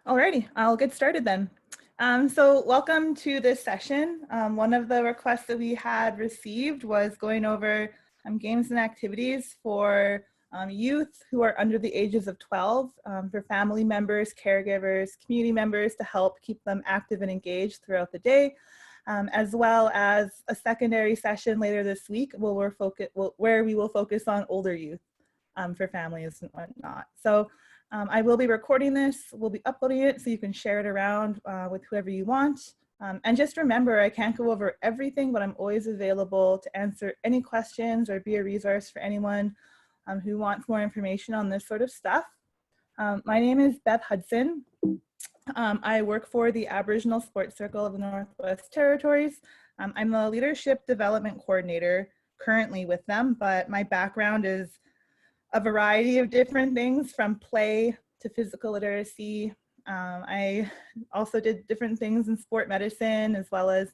Alrighty, I'll get started then. So welcome to this session. One of the requests that we had received was going over games and activities for youth who are under the ages of 12, for family members, caregivers, community members to help keep them active and engaged throughout the day, as well as a secondary session later this week where we will focus on older youth for families and whatnot. So I will be recording this, we'll be uploading it so you can share it around with whoever you want. And just remember, I can't go over everything, but I'm always available to answer any questions or be a resource for anyone who wants more information on this sort of stuff. My name is Beth Hudson. I work for the Aboriginal Sports Circle of the Northwest Territories. I'm the Leadership Development Coordinator currently with them, but my background is a variety of different things from play to physical literacy. I also did different things in sport medicine as well as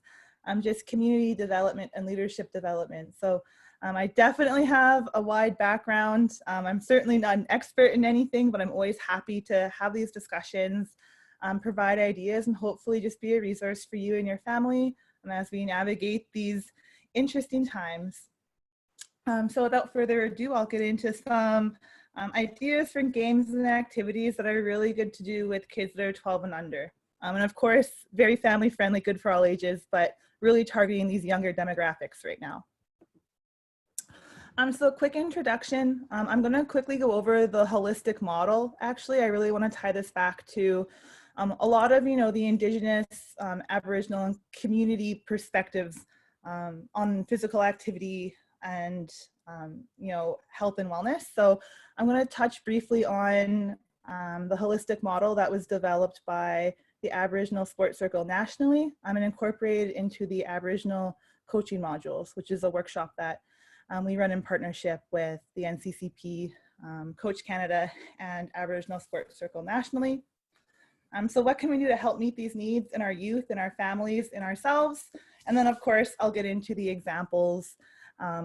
just community development and leadership development. So I definitely have a wide background. I'm certainly not an expert in anything, but I'm always happy to have these discussions, provide ideas, and hopefully just be a resource for you and your family as we navigate these interesting times. So without further ado, I'll get into some ideas for games and activities that are really good to do with kids that are 12 and under. And of course, very family friendly, good for all ages, but really targeting these younger demographics right now. So quick introduction. I'm going to quickly go over the holistic model. Actually, I really want to tie this back to a lot of, the Indigenous, Aboriginal, and community perspectives on physical activity and health and wellness. So I'm going to touch briefly on the holistic model that was developed by the Aboriginal Sports Circle nationally and incorporated into the Aboriginal coaching modules, which is a workshop that we run in partnership with the NCCP, Coach Canada, and Aboriginal Sports Circle nationally. So what can we do to help meet these needs in our youth, in our families, in ourselves? And then of course, I'll get into the examples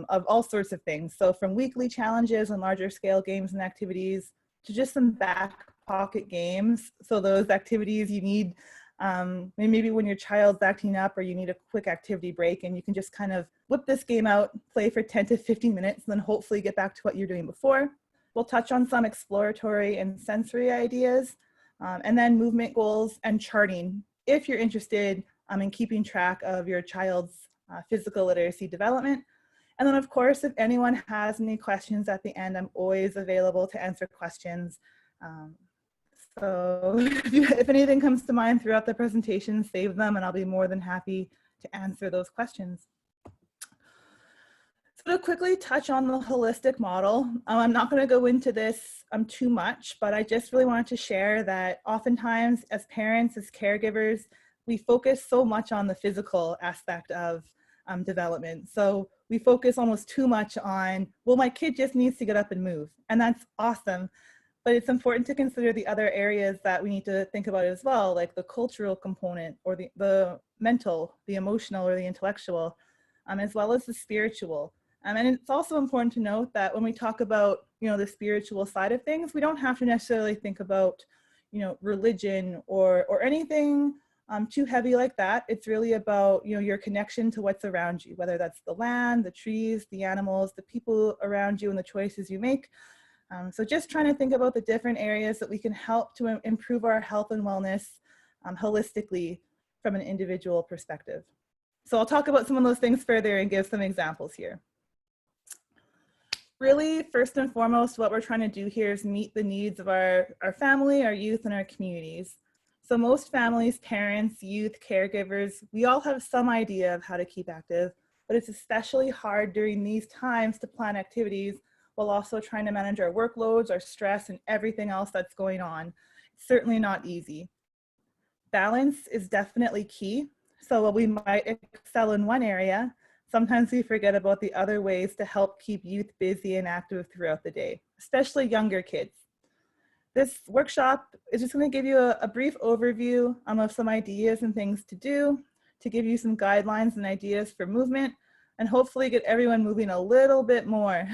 of all sorts of things. So from weekly challenges and larger scale games and activities to just some back pocket games. So those activities you need, maybe when your child's acting up or you need a quick activity break and you can just kind of whip this game out, play for 10 to 15 minutes, and then hopefully get back to what you're doing before. We'll touch on some exploratory and sensory ideas, and then movement goals and charting if you're interested in keeping track of your child's physical literacy development. And then of course, if anyone has any questions at the end, I'm always available to answer questions. So if anything comes to mind throughout the presentation, save them and I'll be more than happy to answer those questions. So to quickly touch on the holistic model, I'm not going to go into this too much, but I just really wanted to share that oftentimes as parents, as caregivers, we focus so much on the physical aspect of development. So we focus almost too much on, well, my kid just needs to get up and move, and that's awesome. But it's important to consider the other areas that we need to think about as well, like the cultural component or the mental, the emotional or the intellectual, as well as the spiritual. And it's also important to note that when we talk about, the spiritual side of things, we don't have to necessarily think about, religion or anything too heavy like that. It's really about, your connection to what's around you, whether that's the land, the trees, the animals, the people around you, and the choices you make. So just trying to think about the different areas that we can help to improve our health and wellness holistically from an individual perspective. So I'll talk about some of those things further and give some examples here. Really, first and foremost, what we're trying to do here is meet the needs of our family, our youth, and our communities. So most families, parents, youth, caregivers, we all have some idea of how to keep active, but it's especially hard during these times to plan activities while also trying to manage our workloads, our stress, and everything else that's going on. It's certainly not easy. Balance is definitely key. So while we might excel in one area, sometimes we forget about the other ways to help keep youth busy and active throughout the day, especially younger kids. This workshop is just going to give you a brief overview of some ideas and things to do, to give you some guidelines and ideas for movement, and hopefully get everyone moving a little bit more.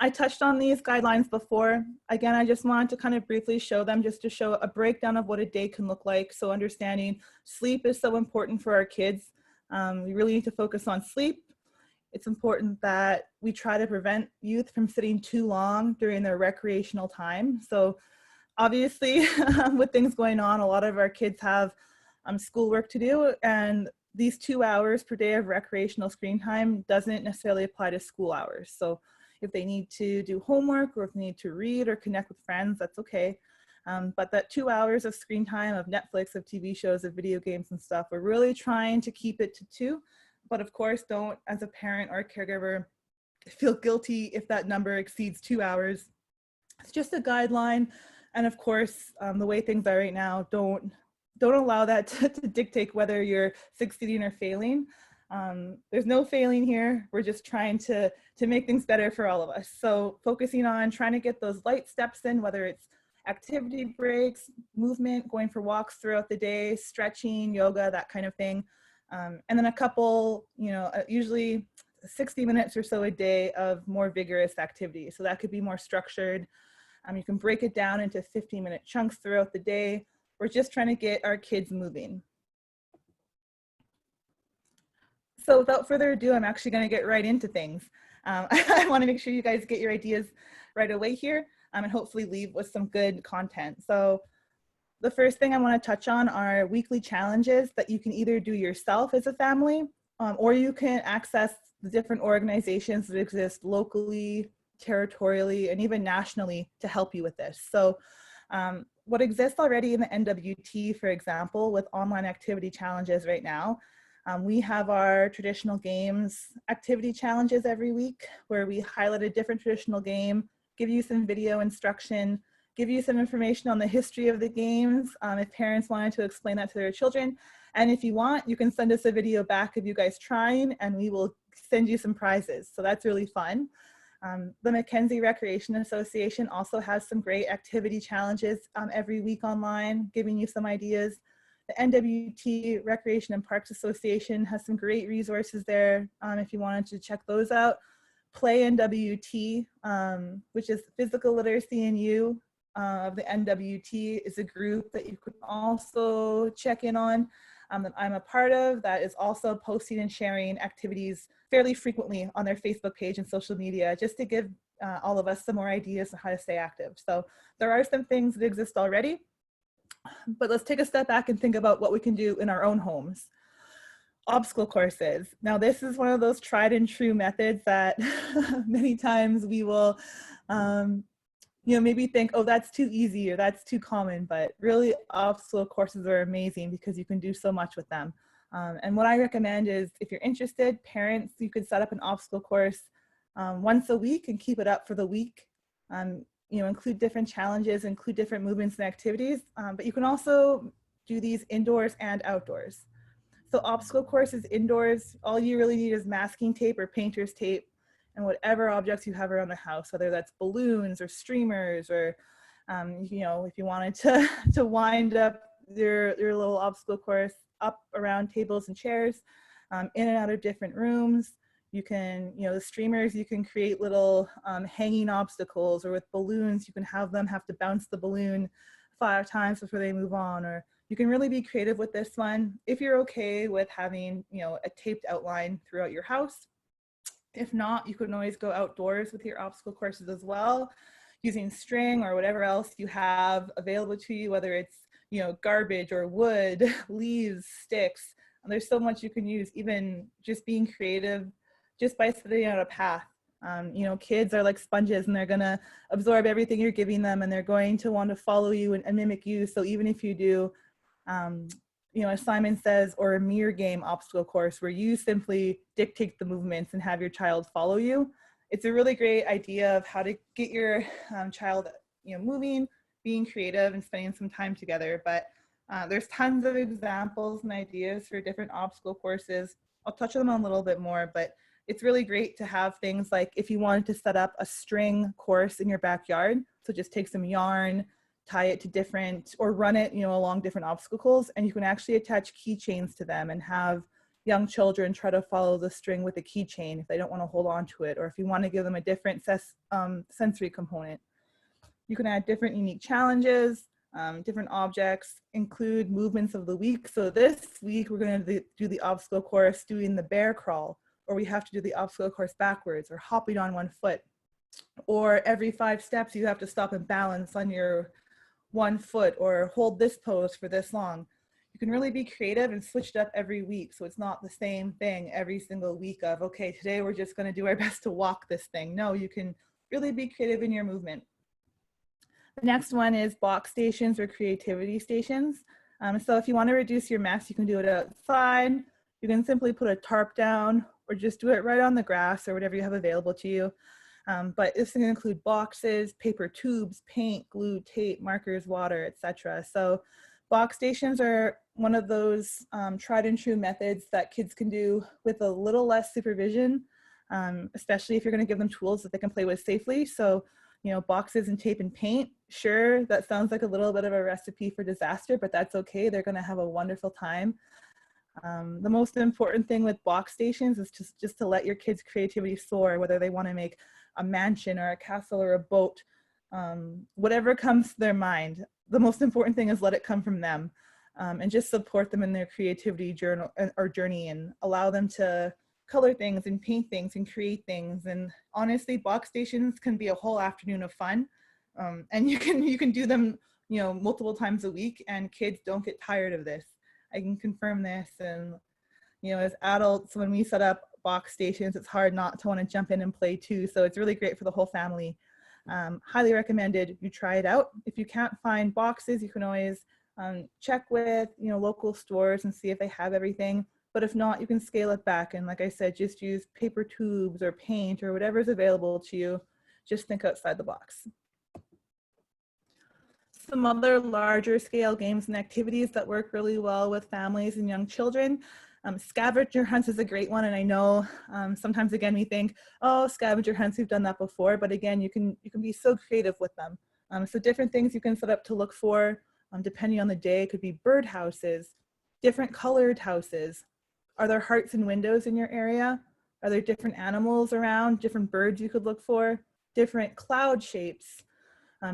I touched on these guidelines before. Again, I just wanted to kind of briefly show them, just to show a breakdown of what a day can look like. So understanding sleep is so important for our kids. We really need to focus on sleep. It's important that we try to prevent youth from sitting too long during their recreational time. So obviously, with things going on, a lot of our kids have schoolwork to do, and these 2 hours per day of recreational screen time doesn't necessarily apply to school hours. So if they need to do homework, or if they need to read or connect with friends, that's okay. But that 2 hours of screen time, of Netflix, of TV shows, of video games and stuff, we're really trying to keep it to 2. But of course, don't, as a parent or a caregiver, feel guilty if that number exceeds 2 hours. It's just a guideline. And of course, the way things are right now, don't allow that to dictate whether you're succeeding or failing. There's no failing here. We're just trying to make things better for all of us. So focusing on trying to get those light steps in, whether it's activity breaks, movement, going for walks throughout the day, stretching, yoga, that kind of thing. And then a couple, usually 60 minutes or so a day of more vigorous activity. So that could be more structured. You can break it down into 15-minute chunks throughout the day. We're just trying to get our kids moving. So without further ado, I'm actually going to get right into things. I want to make sure you guys get your ideas right away here, and hopefully leave with some good content. So the first thing I want to touch on are weekly challenges that you can either do yourself as a family, or you can access the different organizations that exist locally, territorially, and even nationally to help you with this. So what exists already in the NWT, for example, with online activity challenges right now, we have our traditional games activity challenges every week, where we highlight a different traditional game, give you some video instruction, give you some information on the history of the games, if parents wanted to explain that to their children. And if you want, you can send us a video back of you guys trying, and we will send you some prizes. So that's really fun. The Mackenzie Recreation Association also has some great activity challenges every week online, giving you some ideas. The NWT Recreation and Parks Association has some great resources there if you wanted to check those out. Play NWT, which is Physical Literacy in You of the NWT, is a group that you could also check in on, that I'm a part of, that is also posting and sharing activities fairly frequently on their Facebook page and social media, just to give all of us some more ideas on how to stay active. So there are some things that exist already, but let's take a step back and think about what we can do in our own homes. Obstacle courses. Now, this is one of those tried and true methods that many times we will maybe think, oh, that's too easy or that's too common, but really obstacle courses are amazing because you can do so much with them. And what I recommend is, if you're interested, parents, you could set up an obstacle course once a week and keep it up for the week. Include different challenges, include different movements and activities, but you can also do these indoors and outdoors. So obstacle courses indoors, all you really need is masking tape or painter's tape and whatever objects you have around the house, whether that's balloons or streamers, or if you wanted to wind up your little obstacle course up around tables and chairs, in and out of different rooms. You can, the streamers, you can create little hanging obstacles, or with balloons, you can have them have to bounce the balloon 5 times before they move on. Or you can really be creative with this one if you're okay with having, a taped outline throughout your house. If not, you can always go outdoors with your obstacle courses as well, using string or whatever else you have available to you, whether it's, garbage or wood, leaves, sticks. And there's so much you can use, even just being creative, just by setting out a path. Kids are like sponges, and they're gonna absorb everything you're giving them, and they're going to want to follow you and mimic you. So even if you do, as Simon says, or a mirror game obstacle course where you simply dictate the movements and have your child follow you, it's a really great idea of how to get your child, moving, being creative, and spending some time together. But there's tons of examples and ideas for different obstacle courses. I'll touch on them a little bit more, but it's really great to have things like, if you wanted to set up a string course in your backyard, so just take some yarn, tie it to different, or run it, along different obstacles, and you can actually attach keychains to them and have, young children try to follow the string with a keychain if they don't want to hold on to it, or if you want to give them a different sensory component. You can add different unique challenges, different objects, include movements of the week. So this week we're going to do the obstacle course doing the bear crawl, or we have to do the obstacle course backwards, or hopping on one foot, or every 5 steps you have to stop and balance on your one foot, or hold this pose for this long. You can really be creative and switch it up every week, so it's not the same thing every single week of, okay, today we're just going to do our best to walk this thing. No, you can really be creative in your movement. The next one is box stations or creativity stations. So if you want to reduce your mess, you can do it outside. You can simply put a tarp down, or just do it right on the grass or whatever you have available to you. But this can include boxes, paper tubes, paint, glue, tape, markers, water, etc. So box stations are one of those tried and true methods that kids can do with a little less supervision, especially if you're going to give them tools that they can play with safely. So, you know, boxes and tape and paint, sure, that sounds like a little bit of a recipe for disaster, but that's okay. They're going to have a wonderful time. The most important thing with box stations is just to let your kids' creativity soar, whether they want to make a mansion or a castle or a boat, whatever comes to their mind. The most important thing is let it come from them, and just support them in their creativity journey, and allow them to color things and paint things and create things. And honestly, box stations can be a whole afternoon of fun, and you can do them, you know, multiple times a week, and kids don't get tired of this. I can confirm this. And you know, as adults, when we set up box stations, it's hard not to want to jump in and play too. So it's really great for the whole family. Highly recommended you try it out. If you can't find boxes, you can always check with, you know, local stores and see if they have everything. But if not, you can scale it back. And like I said, just use paper tubes or paint or whatever's available to you. Just think outside the box. Some other larger scale games and activities that work really well with families and young children. Scavenger hunts is a great one, and I know sometimes again we think, oh, scavenger hunts, we've done that before, but again, you can be so creative with them. So different things you can set up to look for, depending on the day. It could be bird houses, different colored houses. Are there hearts and windows in your area? Are there different animals around, different birds you could look for, different cloud shapes,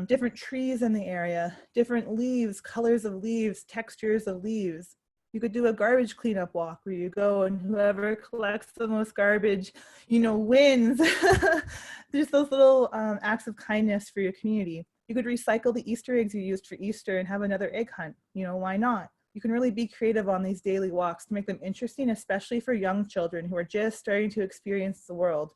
different trees in the area, different leaves, colors of leaves, textures of leaves. You could do a garbage cleanup walk where you go and whoever collects the most garbage, you know, wins. Just those little acts of kindness for your community. You could recycle the Easter eggs you used for Easter and have another egg hunt. You know, why not? You can really be creative on these daily walks to make them interesting, especially for young children who are just starting to experience the world.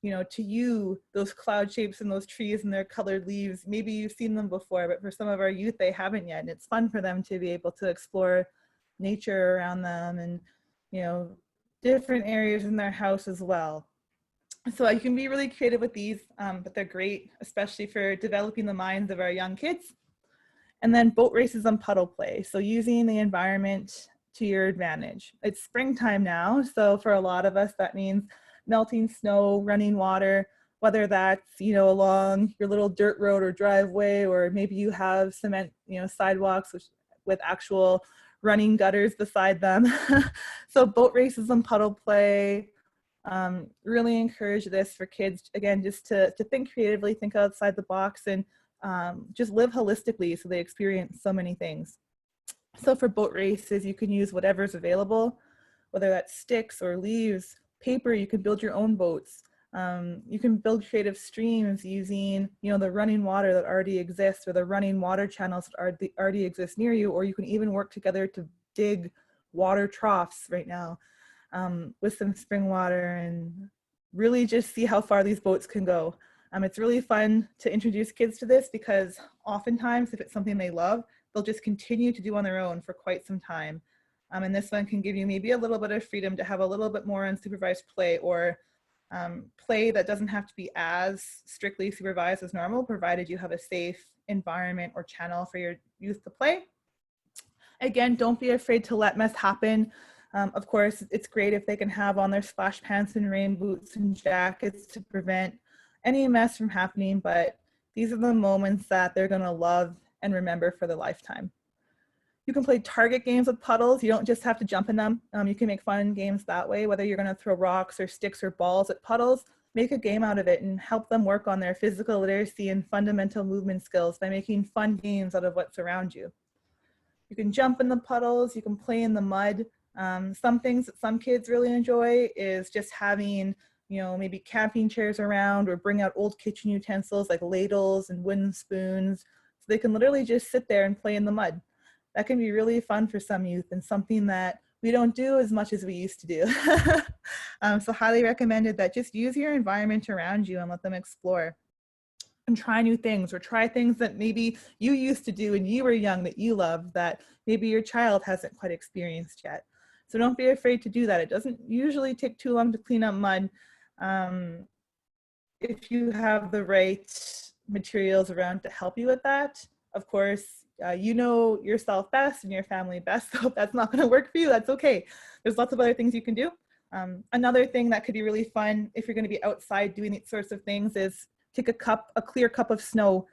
You know, to you, those cloud shapes and those trees and their colored leaves, maybe you've seen them before, but for some of our youth, they haven't yet. And it's fun for them to be able to explore nature around them and, you know, different areas in their house as well. So you can be really creative with these, but they're great, especially for developing the minds of our young kids. And then boat races and puddle play. So using the environment to your advantage. It's springtime now, so for a lot of us, that means melting snow, running water, whether that's, you know, along your little dirt road or driveway, or maybe you have cement, you know, sidewalks with actual running gutters beside them. So boat races and puddle play, really encourage this for kids, again, just to think creatively, think outside the box, and just live holistically so they experience so many things. So for boat races, you can use whatever's available, whether that's sticks or leaves, paper. You can build your own boats. You can build creative streams using, you know, the running water that already exists, or the running water channels that already exist near you, or you can even work together to dig water troughs right now with some spring water, and really just see how far these boats can go. It's really fun to introduce kids to this, because oftentimes if it's something they love, they'll just continue to do on their own for quite some time. And this one can give you maybe a little bit of freedom to have a little bit more unsupervised play, or play that doesn't have to be as strictly supervised as normal, provided you have a safe environment or channel for your youth to play. Again, don't be afraid to let mess happen. Of course, it's great if they can have on their splash pants and rain boots and jackets to prevent any mess from happening, but these are the moments that they're going to love and remember for their lifetime. You can play target games with puddles. You don't just have to jump in them. You can make fun games that way, whether you're gonna throw rocks or sticks or balls at puddles. Make a game out of it and help them work on their physical literacy and fundamental movement skills by making fun games out of what's around you. You can jump in the puddles, you can play in the mud. Some things that some kids really enjoy is just having, maybe camping chairs around, or bring out old kitchen utensils like ladles and wooden spoons. So they can literally just sit there and play in the mud. That can be really fun for some youth and something that we don't do as much as we used to do. So highly recommended that just use your environment around you and let them explore and try new things, or try things that maybe you used to do when you were young that you love that maybe your child hasn't quite experienced yet. So don't be afraid to do that. It doesn't usually take too long to clean up mud if you have the right materials around to help you with that. Of course, you know yourself best and your family best, so if that's not going to work for you, that's okay. There's lots of other things you can do. Another thing that could be really fun if you're going to be outside doing these sorts of things is take a clear cup of snow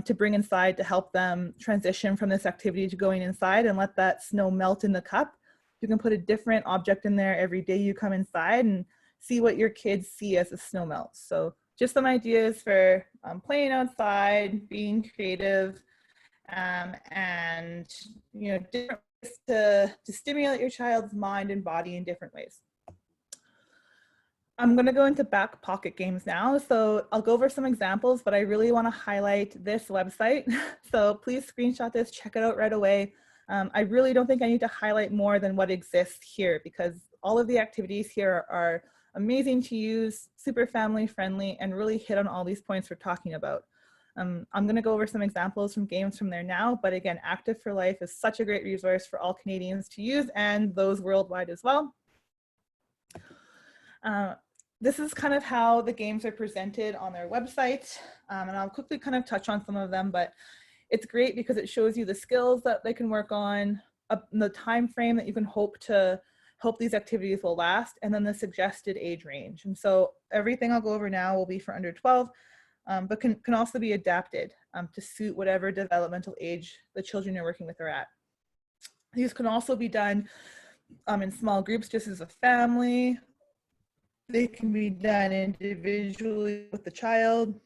to bring inside to help them transition from this activity to going inside, and let that snow melt in the cup. You can put a different object in there every day you come inside and see what your kids see as the snow melts. So just some ideas for playing outside, being creative, and different ways to stimulate your child's mind and body in different ways. I'm going to go into back pocket games now. So I'll go over some examples, but I really want to highlight this website. So please screenshot this, check it out right away. I really don't think I need to highlight more than what exists here, because all of the activities here are amazing to use, super family friendly, and really hit on all these points we're talking about. I'm going to go over some examples from games from there now, but again, Active for Life is such a great resource for all Canadians to use, and those worldwide as well. This is kind of how the games are presented on their website, and I'll quickly kind of touch on some of them, but it's great because it shows you the skills that they can work on, the time frame that you can hope these activities will last, and then the suggested age range. And so everything I'll go over now will be for under 12, but can also be adapted to suit whatever developmental age the children you're working with are at. These can also be done in small groups, just as a family. They can be done individually with the child.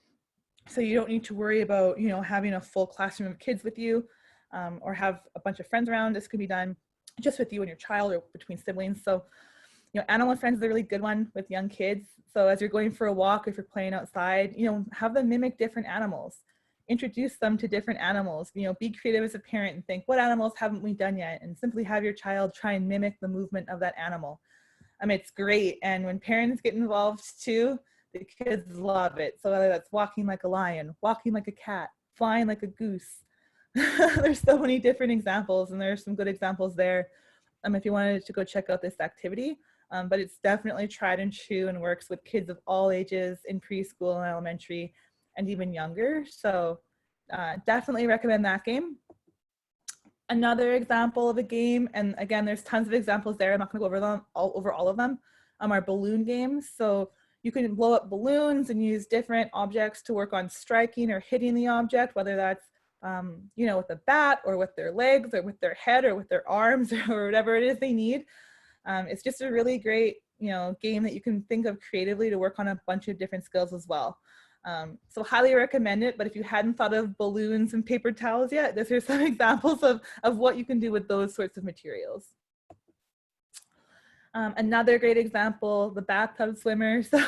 So you don't need to worry about, having a full classroom of kids with you, or have a bunch of friends around. This can be done just with you and your child, or between siblings. So, Animal Friends is a really good one with young kids. So as you're going for a walk, if you're playing outside, have them mimic different animals. Introduce them to different animals. Be creative as a parent and think, what animals haven't we done yet? And simply have your child try and mimic the movement of that animal. It's great. And when parents get involved too, the kids love it. So whether that's walking like a lion, walking like a cat, flying like a goose, there's so many different examples, and there's some good examples there if you wanted to go check out this activity. But it's definitely tried and true and works with kids of all ages in preschool and elementary and even younger. So definitely recommend that game. Another example of a game, and again, there's tons of examples there, I'm not going to go over them over all of them, are balloon games. So you can blow up balloons and use different objects to work on striking or hitting the object, whether that's with a bat, or with their legs, or with their head, or with their arms, or whatever it is they need. It's just a really great game that you can think of creatively to work on a bunch of different skills as well. So highly recommend it. But if you hadn't thought of balloons and paper towels yet, these are some examples of what you can do with those sorts of materials. Another great example, the bathtub swimmer. So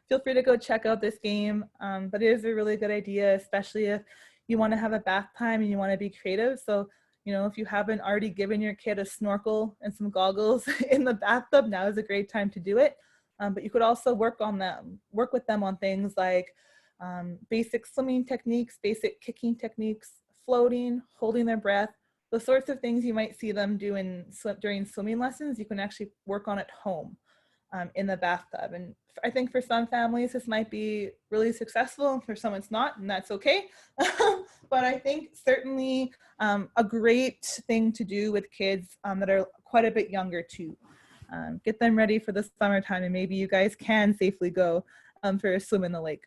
feel free to go check out this game. But it is a really good idea, especially if you want to have a bath time and you want to be creative. So, if you haven't already given your kid a snorkel and some goggles in the bathtub, now is a great time to do it. But you could also work with them on things like basic swimming techniques, basic kicking techniques, floating, holding their breath. The sorts of things you might see them do during swimming lessons, you can actually work on at home in the bathtub. And I think for some families, this might be really successful, and for some it's not, and that's okay. But I think certainly a great thing to do with kids that are quite a bit younger too. Get them ready for the summertime, and maybe you guys can safely go for a swim in the lake.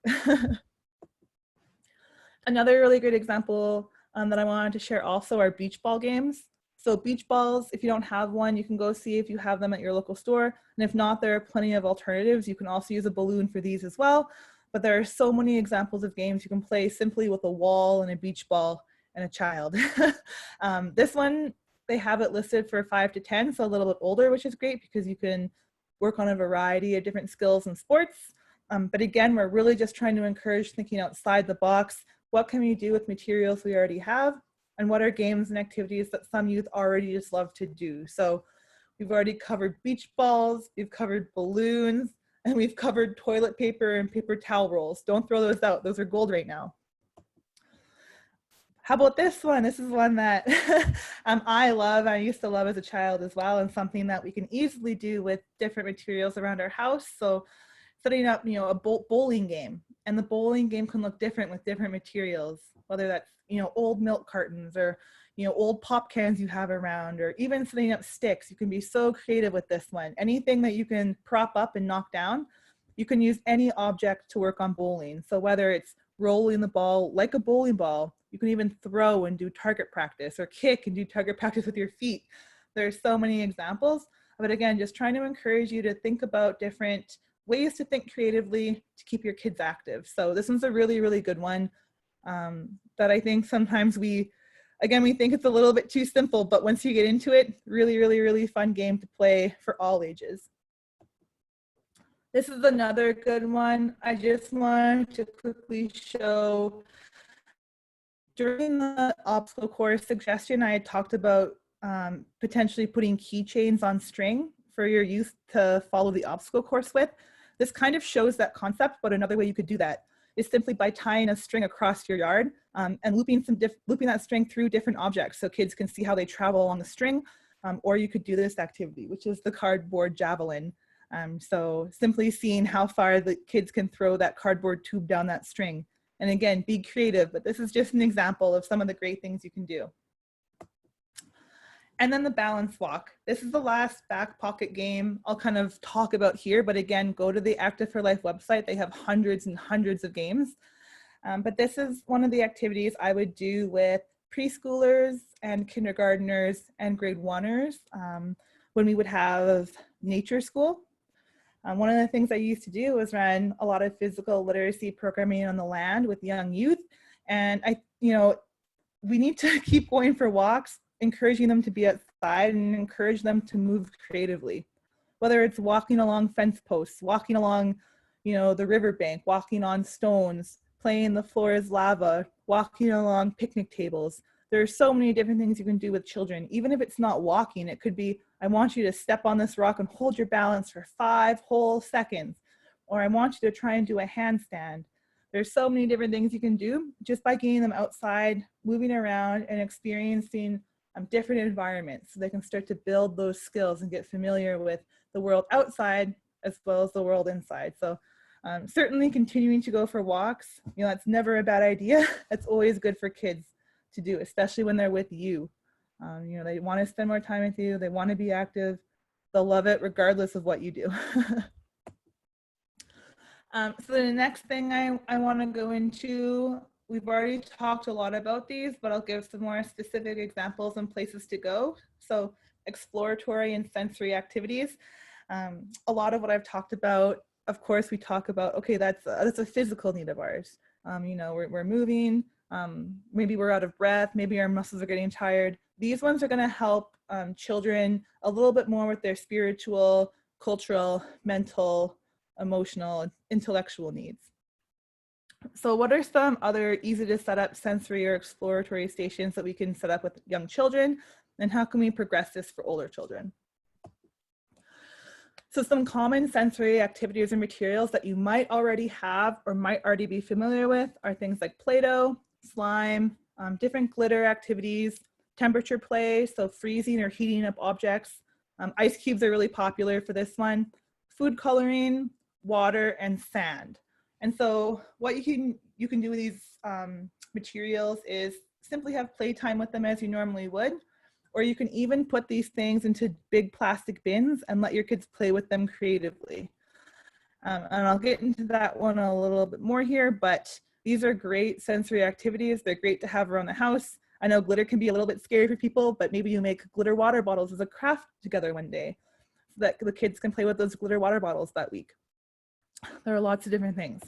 Another really great example that I wanted to share also are beach ball games. So beach balls, if you don't have one, you can go see if you have them at your local store. And if not, there are plenty of alternatives. You can also use a balloon for these as well. But there are so many examples of games you can play simply with a wall and a beach ball and a child. This one, they have it listed for 5 to 10, so a little bit older, which is great because you can work on a variety of different skills and sports. But again, we're really just trying to encourage thinking outside the box. What can we do with materials we already have? And what are games and activities that some youth already just love to do? So we've already covered beach balls, we've covered balloons, and we've covered toilet paper and paper towel rolls. Don't throw those out, those are gold right now. How about this one? This is one that I love, I used to love as a child as well, and something that we can easily do with different materials around our house. So setting up, a bowling game, and the bowling game can look different with different materials, whether that's, old milk cartons or, old pop cans you have around, or even setting up sticks. You can be so creative with this one. Anything that you can prop up and knock down, you can use any object to work on bowling. So whether it's rolling the ball like a bowling ball, you can even throw and do target practice, or kick and do target practice with your feet. There's so many examples. But again, just trying to encourage you to think about different ways to think creatively to keep your kids active. So this one's a really, really good one that I think sometimes we think it's a little bit too simple, but once you get into it, really, really, really fun game to play for all ages. This is another good one. I just wanted to quickly show, during the obstacle course suggestion, I had talked about potentially putting keychains on string for your youth to follow the obstacle course with. This kind of shows that concept, but another way you could do that is simply by tying a string across your yard and looping that string through different objects so kids can see how they travel along the string. Or you could do this activity, which is the cardboard javelin. So simply seeing how far the kids can throw that cardboard tube down that string. And again, be creative, but this is just an example of some of the great things you can do. And then the balance walk. This is the last back pocket game I'll kind of talk about here, but again, go to the Active for Life website. They have hundreds and hundreds of games. But this is one of the activities I would do with preschoolers and kindergartners and grade 1ers when we would have nature school. One of the things I used to do was run a lot of physical literacy programming on the land with young youth. And we need to keep going for walks, encouraging them to be outside and encourage them to move creatively. Whether it's walking along fence posts, walking along, the riverbank, walking on stones, playing the floor is lava, walking along picnic tables. There are so many different things you can do with children. Even if it's not walking, it could be, I want you to step on this rock and hold your balance for 5 whole seconds. Or I want you to try and do a handstand. There's so many different things you can do just by getting them outside, moving around and experiencing different environments so they can start to build those skills and get familiar with the world outside as well as the world inside. So certainly continuing to go for walks, that's never a bad idea. It's always good for kids to do, especially when they're with you. They want to spend more time with you. They want to be active. They'll love it regardless of what you do. So the next thing I want to go into, we've already talked a lot about these, but I'll give some more specific examples and places to go. So exploratory and sensory activities. A lot of what I've talked about, of course, we talk about, okay, that's a physical need of ours. We're moving, maybe we're out of breath, maybe our muscles are getting tired. These ones are going to help children a little bit more with their spiritual, cultural, mental, emotional, intellectual needs. So what are some other easy to set up sensory or exploratory stations that we can set up with young children? And how can we progress this for older children? So some common sensory activities and materials that you might already have or might already be familiar with are things like Play-Doh, slime, different glitter activities, temperature play, so freezing or heating up objects. Ice cubes are really popular for this one. Food coloring, water, and sand. And so what you can do with these materials is simply have playtime with them as you normally would, or you can even put these things into big plastic bins and let your kids play with them creatively. And I'll get into that one a little bit more here, but these are great sensory activities. They're great to have around the house. I know glitter can be a little bit scary for people, but maybe you make glitter water bottles as a craft together one day so that the kids can play with those glitter water bottles that week. There are lots of different things.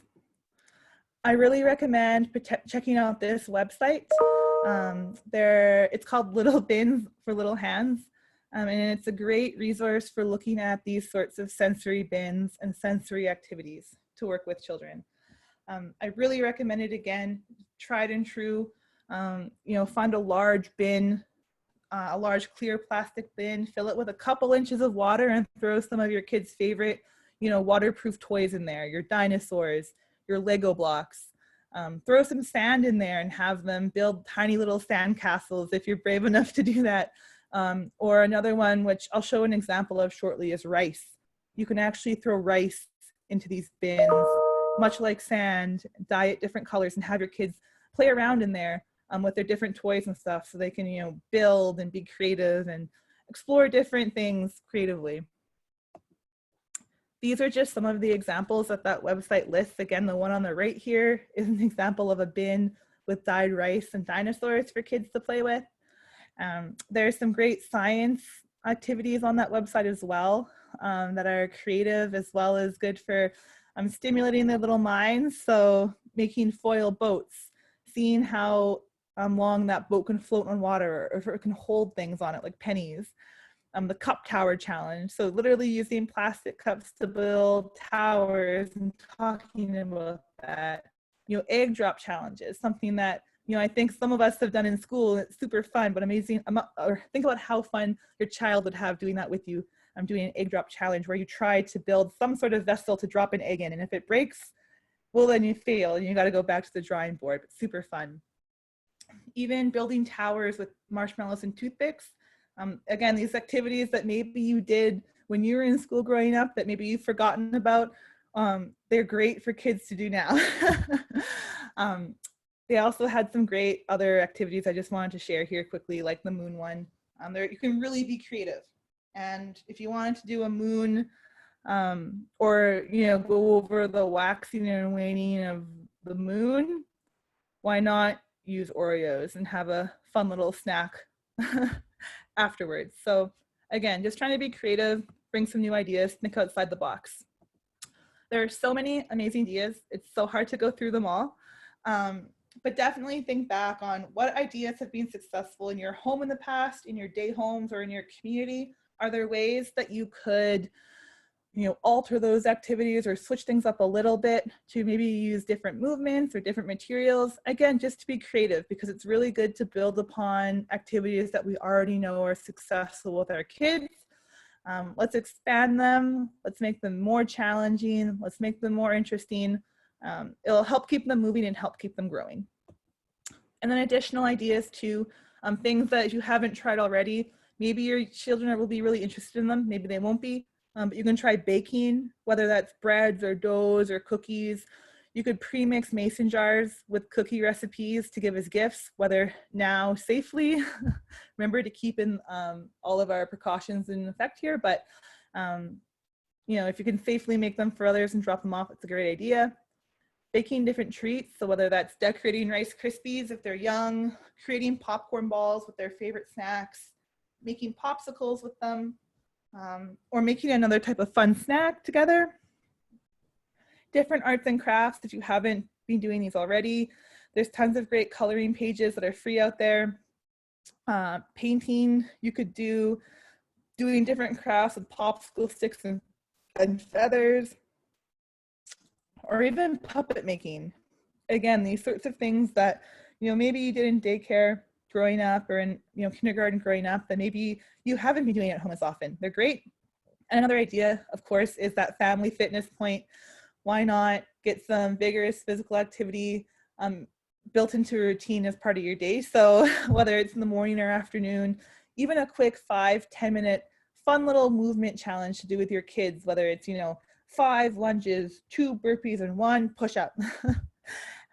I really recommend checking out this website. It's called Little Bins for Little Hands. And it's a great resource for looking at these sorts of sensory bins and sensory activities to work with children. I really recommend it again, tried and true. Find a large bin, a large clear plastic bin, fill it with a couple inches of water and throw some of your kids' favorite, waterproof toys in there, your dinosaurs, your Lego blocks. Throw some sand in there and have them build tiny little sand castles if you're brave enough to do that. Or another one, which I'll show an example of shortly, is rice. You can actually throw rice into these bins, much like sand, dye it different colors, and have your kids play around in there with their different toys and stuff so they can, build and be creative and explore different things creatively. These are just some of the examples that website lists. Again, the one on the right here is an example of a bin with dyed rice and dinosaurs for kids to play with. There's some great science activities on that website as well that are creative as well as good for stimulating their little minds. So making foil boats, seeing how long that boat can float on water or if it can hold things on it like pennies. The cup tower challenge. So literally using plastic cups to build towers and talking about that. Egg drop challenges, something that, I think some of us have done in school. It's super fun, but amazing. Or think about how fun your child would have doing that with you. I'm doing an egg drop challenge where you try to build some sort of vessel to drop an egg in. And if it breaks, well, then you fail and you got to go back to the drawing board, but super fun. Even building towers with marshmallows and toothpicks. Again, these activities that maybe you did when you were in school growing up that maybe you've forgotten about, they're great for kids to do now. They also had some great other activities I just wanted to share here quickly, like the moon one. You can really be creative. And if you wanted to do a moon or, go over the waxing and waning of the moon, why not use Oreos and have a fun little snack afterwards. So again, just trying to be creative, bring some new ideas, think outside the box. There are so many amazing ideas. It's so hard to go through them all. But definitely think back on what ideas have been successful in your home in the past, in your day homes, or in your community. Are there ways that you could, alter those activities or switch things up a little bit to maybe use different movements or different materials? Again, just to be creative, because it's really good to build upon activities that we already know are successful with our kids. Let's expand them. Let's make them more challenging. Let's make them more interesting. It'll help keep them moving and help keep them growing. And then additional ideas too, things that if you haven't tried already, maybe your children will be really interested in them, maybe they won't be, but you can try baking, whether that's breads or doughs or cookies. You could pre-mix mason jars with cookie recipes to give as gifts, whether now safely. Remember to keep in all of our precautions in effect here, but if you can safely make them for others and drop them off, it's a great idea. Baking different treats, so whether that's decorating Rice Krispies if they're young, creating popcorn balls with their favorite snacks, making popsicles with them, or making another type of fun snack together. Different arts and crafts, if you haven't been doing these already, there's tons of great coloring pages that are free out there. Painting, you could doing different crafts with popsicle sticks and feathers, or even puppet making. Again, these sorts of things that, maybe you did in daycare growing up or in, kindergarten growing up that maybe you haven't been doing at home as often. They're great. And another idea, of course, is that family fitness point. Why not get some vigorous physical activity built into a routine as part of your day? So whether it's in the morning or afternoon, even a quick 5-10 minute fun little movement challenge to do with your kids, whether it's, 5 lunges, 2 burpees, and 1 push-up.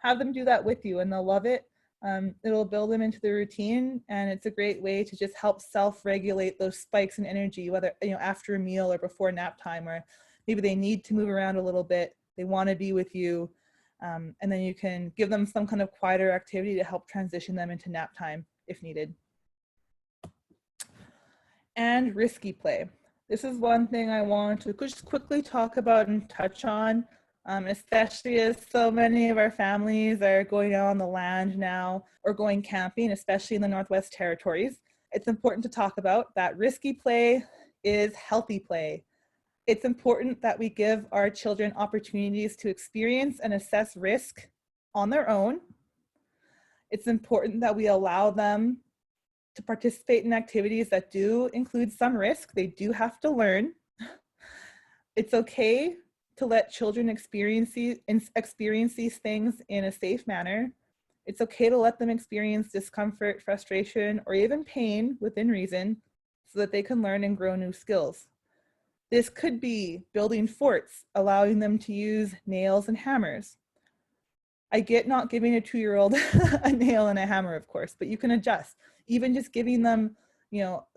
Have them do that with you and they'll love it. It'll build them into the routine, and it's a great way to just help self-regulate those spikes in energy, whether, after a meal or before nap time, or maybe they need to move around a little bit, they want to be with you, and then you can give them some kind of quieter activity to help transition them into nap time. if needed. And risky play. This is one thing I want to just quickly talk about and touch on, especially as so many of our families are going out on the land now or going camping, especially in the Northwest Territories. It's important to talk about that risky play is healthy play. It's important that we give our children opportunities to experience and assess risk on their own. It's important that we allow them to participate in activities that do include some risk. They do have to learn. It's okay to let children experience these things in a safe manner. It's okay to let them experience discomfort, frustration, or even pain within reason so that they can learn and grow new skills. This could be building forts, allowing them to use nails and hammers. I get not giving a 2-year-old a nail and a hammer, of course, but you can adjust. Even just giving them,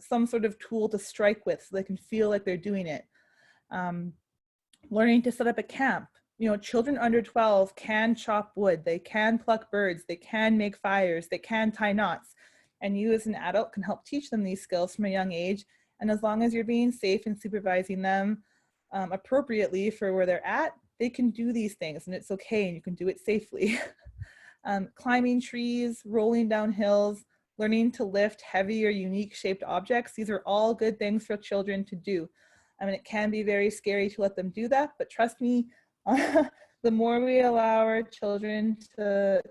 some sort of tool to strike with so they can feel like they're doing it. Learning to set up a camp. Children under 12 can chop wood, they can pluck birds, they can make fires, they can tie knots. And you as an adult can help teach them these skills from a young age. And as long as you're being safe and supervising them appropriately for where they're at, they can do these things and it's okay and you can do it safely. Climbing trees, rolling down hills, learning to lift heavy or unique shaped objects. These are all good things for children to do. It can be very scary to let them do that, but trust me, the more we allow our children to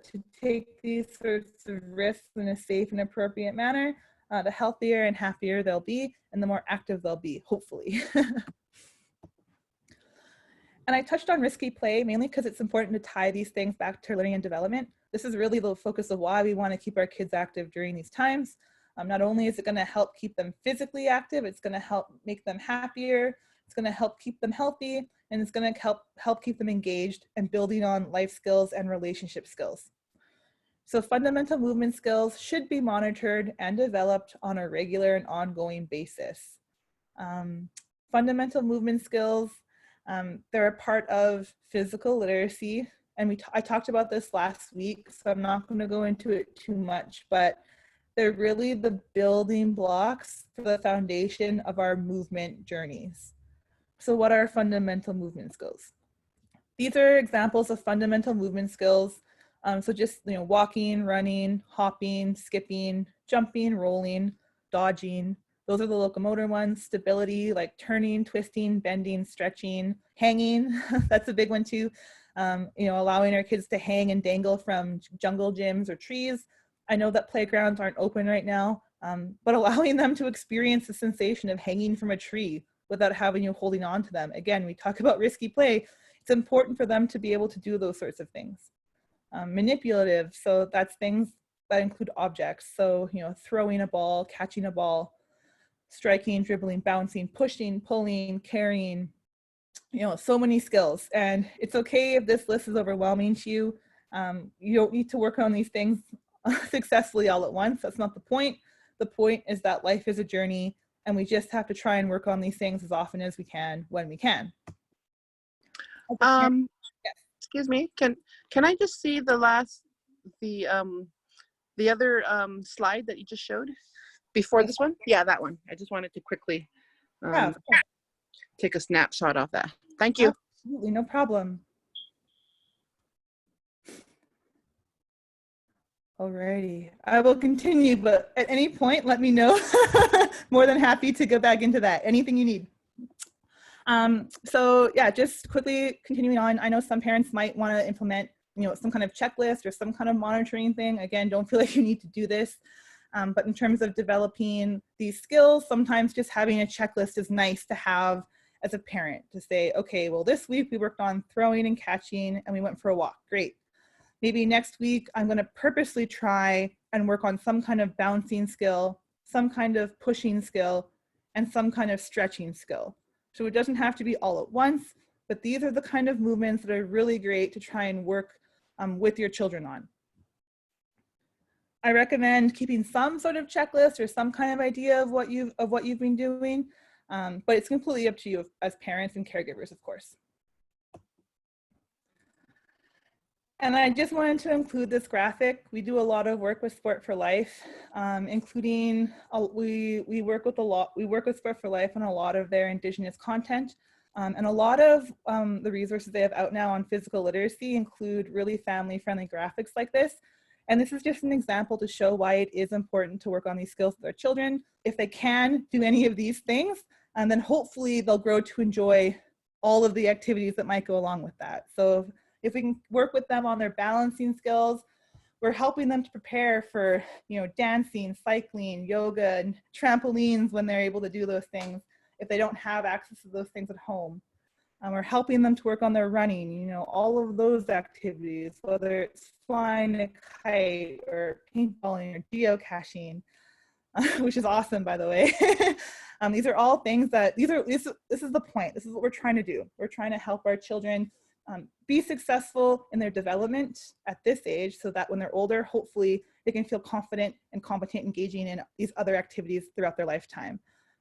take these sorts of risks in a safe and appropriate manner, the healthier and happier they'll be and the more active they'll be, hopefully. And I touched on risky play mainly because it's important to tie these things back to learning and development. This is really the focus of why we want to keep our kids active during these times. Not only is it going to help keep them physically active, it's going to help make them happier, it's going to help keep them healthy, and it's going to help keep them engaged and building on life skills and relationship skills. So fundamental movement skills should be monitored and developed on a regular and ongoing basis. Fundamental movement skills, they're a part of physical literacy, and I talked about this last week, so I'm not going to go into it too much, but they're really the building blocks for the foundation of our movement journeys. So what are fundamental movement skills? These are examples of fundamental movement skills. So just walking, running, hopping, skipping, jumping, rolling, dodging. Those are the locomotor ones. Stability, like turning, twisting, bending, stretching, hanging. That's a big one too. Allowing our kids to hang and dangle from jungle gyms or trees. I know that playgrounds aren't open right now, but allowing them to experience the sensation of hanging from a tree without having you holding on to them. Again, we talk about risky play. It's important for them to be able to do those sorts of things. Manipulative, so that's things that include objects. So, throwing a ball, catching a ball, striking, dribbling, bouncing, pushing, pulling, carrying, so many skills. And it's okay if this list is overwhelming to you. You don't need to work on these things successfully all at once. That's not the point. The point is that life is a journey and we just have to try and work on these things as often as we can when we can. Yes. Excuse me, can I just see the other slide that you just showed before this one? Yeah, that one. I just wanted to quickly take a snapshot of that. Thank you. Absolutely, no problem. Alrighty, I will continue, but at any point, let me know. More than happy to go back into that. Anything you need. So yeah, just quickly continuing on. I know some parents might want to implement, some kind of checklist or some kind of monitoring thing. Again, don't feel like you need to do this. But in terms of developing these skills, sometimes just having a checklist is nice to have as a parent to say, okay, well, this week we worked on throwing and catching and we went for a walk. Great. Maybe next week I'm going to purposely try and work on some kind of bouncing skill, some kind of pushing skill, and some kind of stretching skill. So it doesn't have to be all at once, but these are the kind of movements that are really great to try and work with your children on. I recommend keeping some sort of checklist or some kind of idea of what you've been doing, but it's completely up to you as parents and caregivers, of course. And I just wanted to include this graphic. We do a lot of work with Sport for Life, including we work with Sport for Life on a lot of their Indigenous content. And a lot of the resources they have out now on physical literacy include really family-friendly graphics like this. And this is just an example to show why it is important to work on these skills with their children. If they can do any of these things, and then hopefully they'll grow to enjoy all of the activities that might go along with that. So if we can work with them on their balancing skills, we're helping them to prepare for, dancing, cycling, yoga, and trampolines when they're able to do those things if they don't have access to those things at home. We're helping them to work on their running, all of those activities, whether it's flying a kite or paintballing or geocaching, which is awesome, by the way. These are all things that, this is the point. This is what we're trying to do. We're trying to help our children be successful in their development at this age so that when they're older, hopefully they can feel confident and competent engaging in these other activities throughout their lifetime.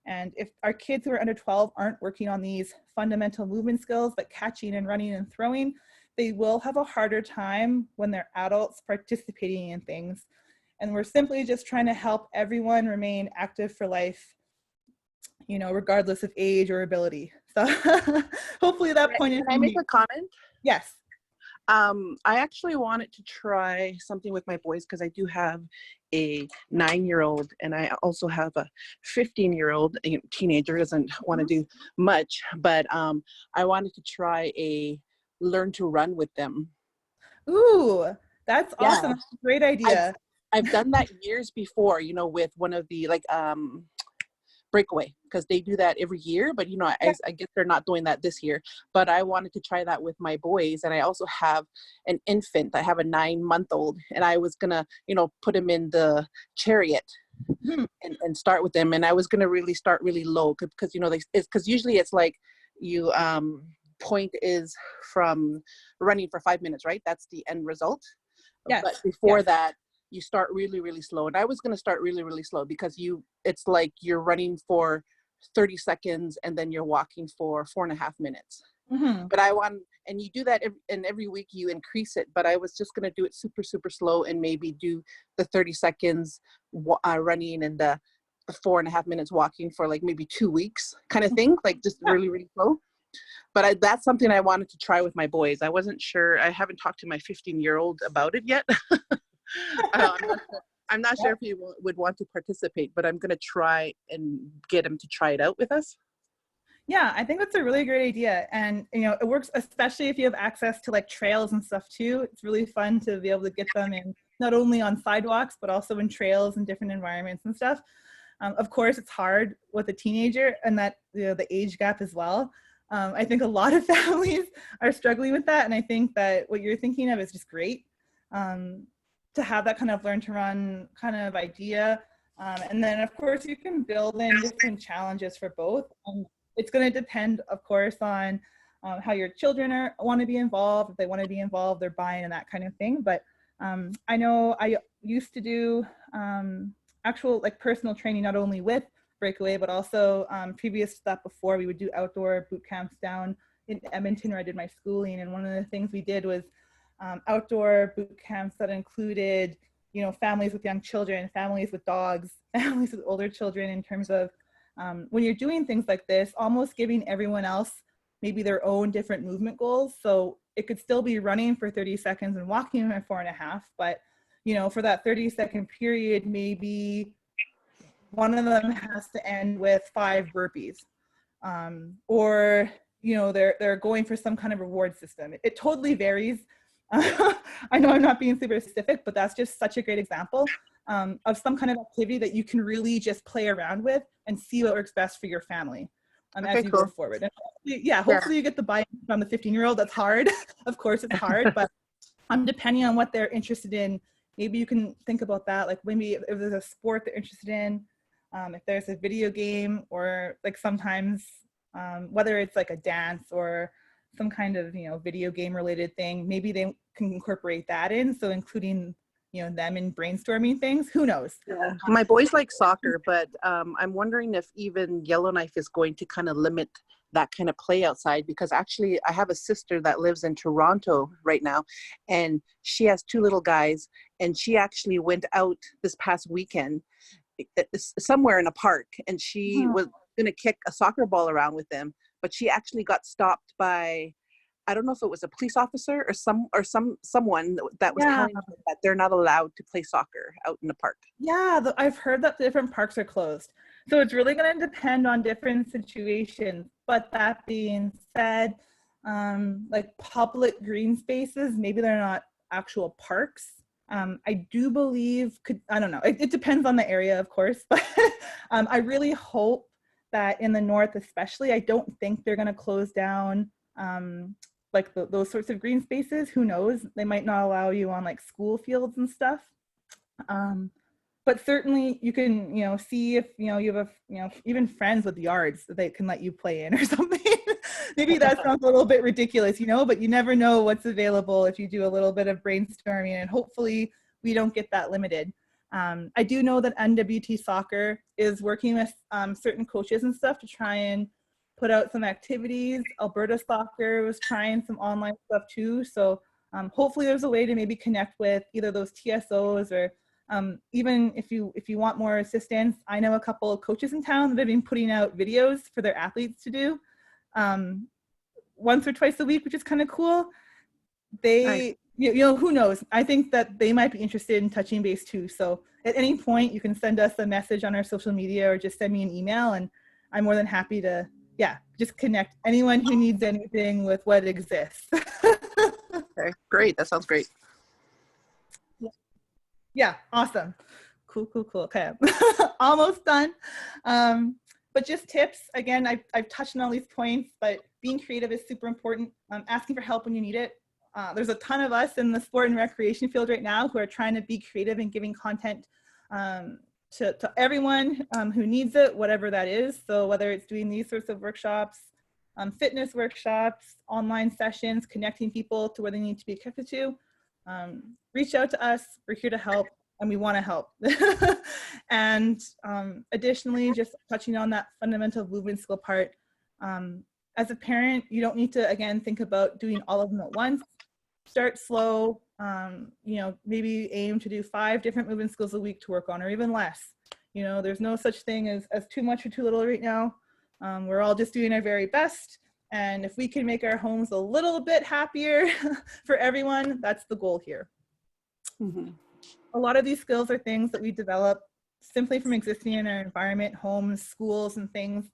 And if our kids who are under 12 aren't working on these fundamental movement skills like catching and running and throwing, they will have a harder time when they're adults participating in things. And we're simply just trying to help everyone remain active for life, regardless of age or ability. So hopefully that point is. Can I make a comment? Yes. I actually wanted to try something with my boys because I do have a 9-year-old and I also have a 15-year-old teenager, doesn't want to do much, but I wanted to try a learn to run with them. Ooh, that's awesome. That's a great idea. I've done that years before, with one of the Breakaway, because they do that every year, but I guess they're not doing that this year. But I wanted to try that with my boys, and I also have an infant. I have a 9-month-old, and I was gonna put him in the chariot and start with them, and I was gonna really start really low because because usually it's like you point is from running for 5 minutes, right? That's the end result. Yes. But before that, you start really, really slow. And I was going to start really, really slow because it's like you're running for 30 seconds and then you're walking for 4.5 minutes. Mm-hmm. But and you do that every week you increase it. But I was just going to do it super, super slow and maybe do the 30 seconds running and the 4.5 minutes walking for like maybe 2 weeks kind of thing, like just really, really slow. But that's something I wanted to try with my boys. I wasn't sure. I haven't talked to my 15-year-old about it yet. I'm not sure if he would want to participate, but I'm going to try and get him to try it out with us. Yeah, I think that's a really great idea. And, it works, especially if you have access to like trails and stuff too. It's really fun to be able to get them in, not only on sidewalks, but also in trails and different environments and stuff. Of course, it's hard with a teenager and that, the age gap as well. I think a lot of families are struggling with that. And I think that what you're thinking of is just great. To have that kind of learn to run kind of idea. And then of course you can build in different challenges for both. It's going to depend, of course, on how your children want to be involved. If they want to be involved, they're buying and that kind of thing. But I know I used to do actual like personal training, not only with Breakaway, but also previous to that before, we would do outdoor boot camps down in Edmonton where I did my schooling. And one of the things we did was outdoor boot camps that included, families with young children, families with dogs, families with older children, in terms of when you're doing things like this, almost giving everyone else maybe their own different movement goals. So it could still be running for 30 seconds and walking for 4.5, but for that 30-second period, maybe one of them has to end with 5 burpees, or they're going for some kind of reward system. It totally varies. I know I'm not being super specific, but that's just such a great example of some kind of activity that you can really just play around with and see what works best for your family as you go forward. And hopefully you get the buy-in from the 15-year-old. That's hard. Of course it's hard, but depending on what they're interested in, maybe you can think about that. Like maybe if there's a sport they're interested in, if there's a video game, or like sometimes whether it's like a dance or some kind of video game related thing, maybe they can incorporate that in. So including them in brainstorming things. Who knows? Yeah. My boys like soccer, but I'm wondering if even Yellowknife is going to kind of limit that kind of play outside, because actually I have a sister that lives in Toronto right now, and she has two little guys, and she actually went out this past weekend somewhere in a park, and she was going to kick a soccer ball around with them, but she actually got stopped by, I don't know if it was a police officer or someone that was telling them that they're not allowed to play soccer out in the park. Yeah, I've heard that different parks are closed. So it's really going to depend on different situations. But that being said, like public green spaces, maybe they're not actual parks. I do believe, I don't know, it depends on the area, of course, but I really hope that in the north especially, I don't think they're going to close down like those sorts of green spaces. Who knows? They might not allow you on like school fields and stuff. But certainly you can, see if, you have even friends with yards that they can let you play in or something. Maybe that sounds a little bit ridiculous, but you never know what's available if you do a little bit of brainstorming, and hopefully we don't get that limited. I do know that NWT Soccer is working with certain coaches and stuff to try and put out some activities. Alberta Soccer was trying some online stuff too. So hopefully there's a way to maybe connect with either those TSOs or even if you want more assistance. I know a couple of coaches in town that have been putting out videos for their athletes to do once or twice a week, which is kind of cool. They, nice. Who knows? I think that they might be interested in touching base too. So at any point, you can send us a message on our social media or just send me an email, and I'm more than happy to, just connect anyone who needs anything with what exists. Okay, great. That sounds great. Yeah, awesome. Cool. Okay, almost done. But just tips, again, I've touched on all these points, but being creative is super important. Asking for help when you need it. There's a ton of us in the sport and recreation field right now who are trying to be creative and giving content to everyone who needs it, whatever that is. So whether it's doing these sorts of workshops, fitness workshops, online sessions, connecting people to where they need to be connected to, reach out to us. We're here to help, and we want to help. And additionally, just touching on that fundamental movement skill part, as a parent, you don't need to, again, think about doing all of them at once. Start slow, maybe aim to do 5 different movement skills a week to work on, or even less. There's no such thing as too much or too little right now. We're all just doing our very best. And if we can make our homes a little bit happier for everyone, that's the goal here. Mm-hmm. A lot of these skills are things that we develop simply from existing in our environment, homes, schools, and things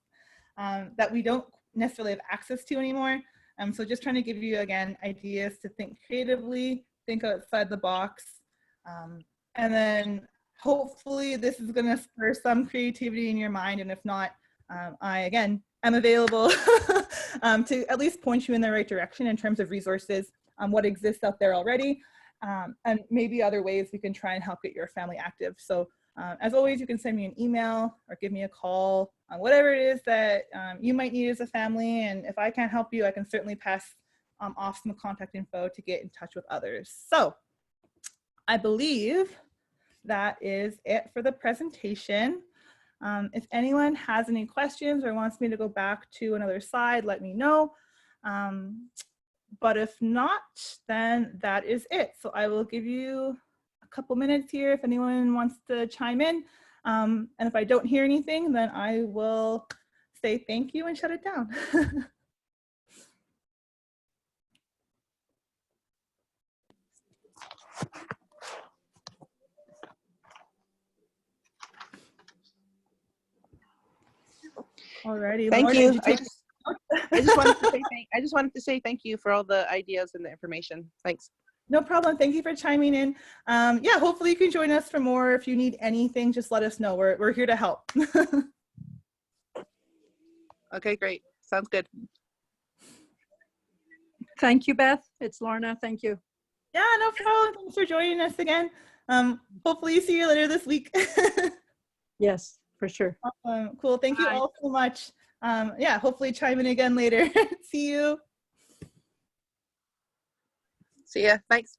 that we don't necessarily have access to anymore. So just trying to give you, again, ideas to think creatively, think outside the box. And then hopefully this is going to spur some creativity in your mind. And if not, I'm available to at least point you in the right direction in terms of resources, what exists out there already, and maybe other ways we can try and help get your family active. So as always, you can send me an email or give me a call, whatever it is that you might need as a family. And if I can't help you, I can certainly pass off some contact info to get in touch with others. So I believe that is it for the presentation. If anyone has any questions or wants me to go back to another slide, let me know. But if not, then that is it. So I will give you a couple minutes here if anyone wants to chime in. And if I don't hear anything, then I will say thank you and shut it down. Alrighty. Thank Laura, you. I just wanted to say thank you for all the ideas and the information. Thanks. No problem. Thank you for chiming in. Yeah, hopefully you can join us for more. If you need anything, just let us know. We're here to help. Okay, great. Sounds good. Thank you, Beth. It's Lorna. Thank you. Yeah, no problem. Thanks for joining us again. Hopefully see you later this week. Yes, for sure. Awesome. Cool. Thank you all so much. Yeah, hopefully chime in again later. See you. See ya. Thanks.